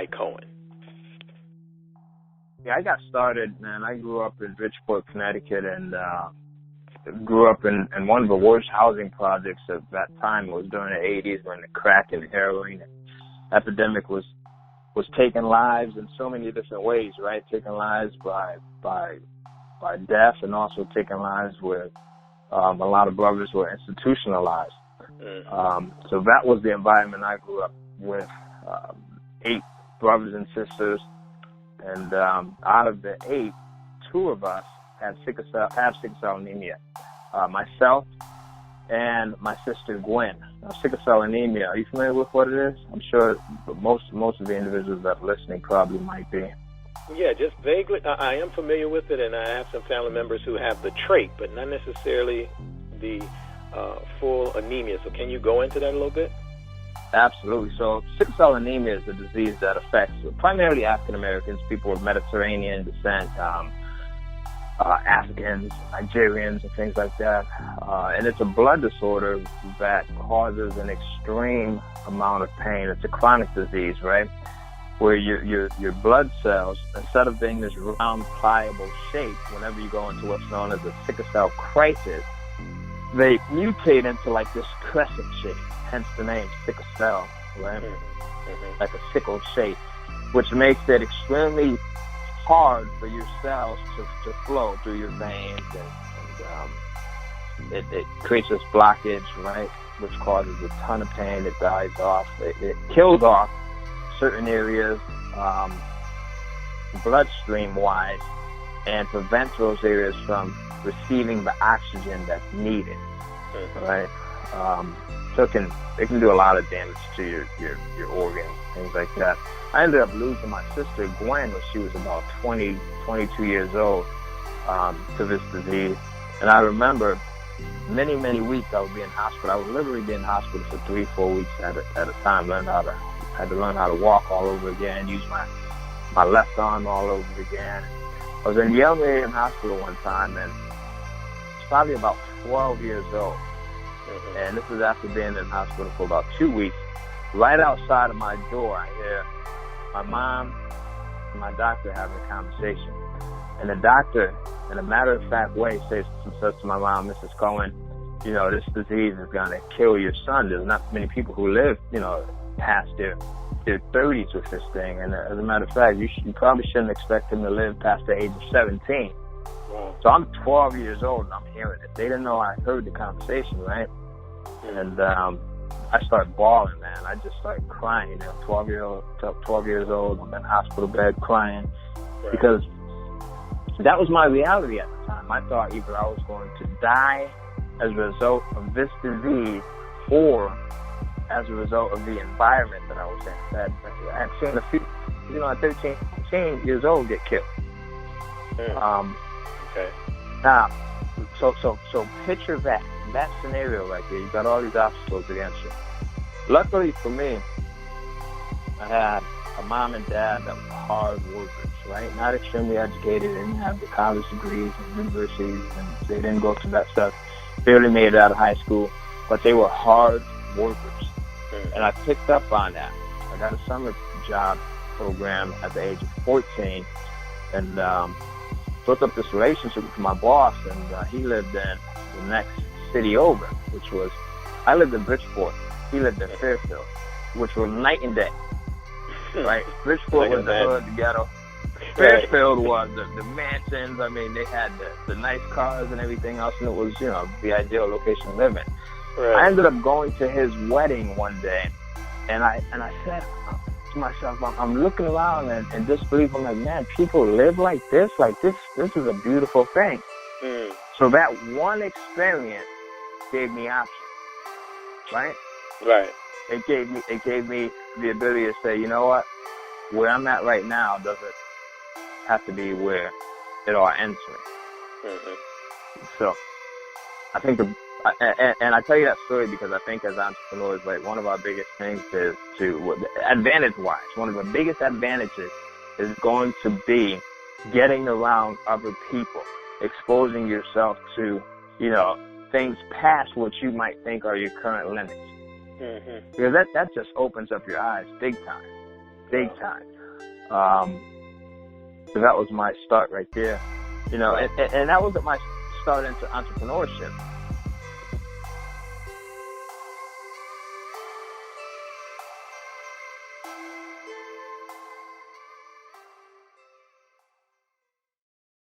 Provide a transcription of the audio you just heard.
Ty Cohen? Yeah, I got started, man. I grew up in Bridgeport, Connecticut, and grew up in one of the worst housing projects of that time. It was during the 80s when the crack and heroin epidemic was taking lives in so many different ways, right? Taking lives by death, and also taking lives where a lot of brothers were institutionalized. So that was the environment I grew up with, 8 brothers and sisters. And out of the 8, 2 of us have sickle cell anemia. Myself and my sister Gwen. Now, sickle cell anemia, are you familiar with what it is? I'm sure most of the individuals that are listening probably might be. Yeah, just vaguely. I am familiar with it, and I have some family members who have the trait, but not necessarily the full anemia. So can you go into that a little bit? Absolutely. So sickle cell anemia is a disease that affects primarily African Americans, people of Mediterranean descent, Africans, Nigerians, and things like that. And it's a blood disorder that causes an extreme amount of pain. It's a chronic disease, right? Where your blood cells, instead of being this round, pliable shape, whenever you go into what's known as a sickle cell crisis, they mutate into like this crescent shape, hence the name sickle cell, right? Like a sickle shape, which makes it extremely hard for your cells to flow through your veins, and it creates this blockage, right, which causes a ton of pain. It dies off. It kills off certain areas bloodstream-wise and prevents those areas from receiving the oxygen that's needed, right? So it can do a lot of damage to your organs, things like that. I ended up losing my sister Gwen when she was about 22 years old to this disease. And I remember many weeks I would be in hospital. I would literally be in hospital for 3-4 weeks at a time. Had to learn how to walk all over again, use my left arm all over again. I was in Yale Marion Hospital one time, and I was probably about 12 years old. And this is after being in hospital for about 2 weeks. Right outside of my door, I hear my mom and my doctor having a conversation. And the doctor, in a matter-of-fact way, says to my mom, Mrs. Cohen, you know, this disease is going to kill your son. There's not many people who live, you know, past their 30s with this thing. And as a matter of fact, you probably shouldn't expect him to live past the age of 17. So I'm 12 years old and I'm hearing it. They didn't know I heard the conversation, right? And I started bawling, man. I just started crying. You know, 12 years old. I'm in hospital bed crying because that was my reality at the time. I thought either I was going to die as a result of this disease or as a result of the environment that I was in. That I've seen a few, you know, at 13 years old get killed. Now, so picture that scenario right there. You got all these obstacles against you. Luckily for me, I had a mom and dad that were hard workers, right? Not extremely educated, they didn't have the college degrees and universities, and they didn't go through that stuff. Barely made it out of high school, but they were hard workers. And I picked up on that. I got a summer job program at the age of 14, and built up this relationship with my boss, and he lived in the next city over, which was, I lived in Bridgeport. He lived in Fairfield, which was night and day, right? Bridgeport was the hood, the ghetto. Fairfield was the mansions. I mean, they had the nice cars and everything else, and it was, you know, the ideal location to live in. I ended up going to his wedding one day, and I said to myself, I'm looking around and disbelief. I'm like, man, people live like this? Like this is a beautiful thing. So that one experience gave me options, right? Right. It gave me the ability to say, you know what, where I'm at right now doesn't have to be where it all ends with. So I think and I tell you that story because I think as entrepreneurs, like, one of our biggest things is advantage-wise, one of the biggest advantages is going to be getting around other people, exposing yourself to, you know, things past what you might think are your current limits. Because that just opens up your eyes big time. big time. So that was my start right there. You know, and that wasn't my start into entrepreneurship.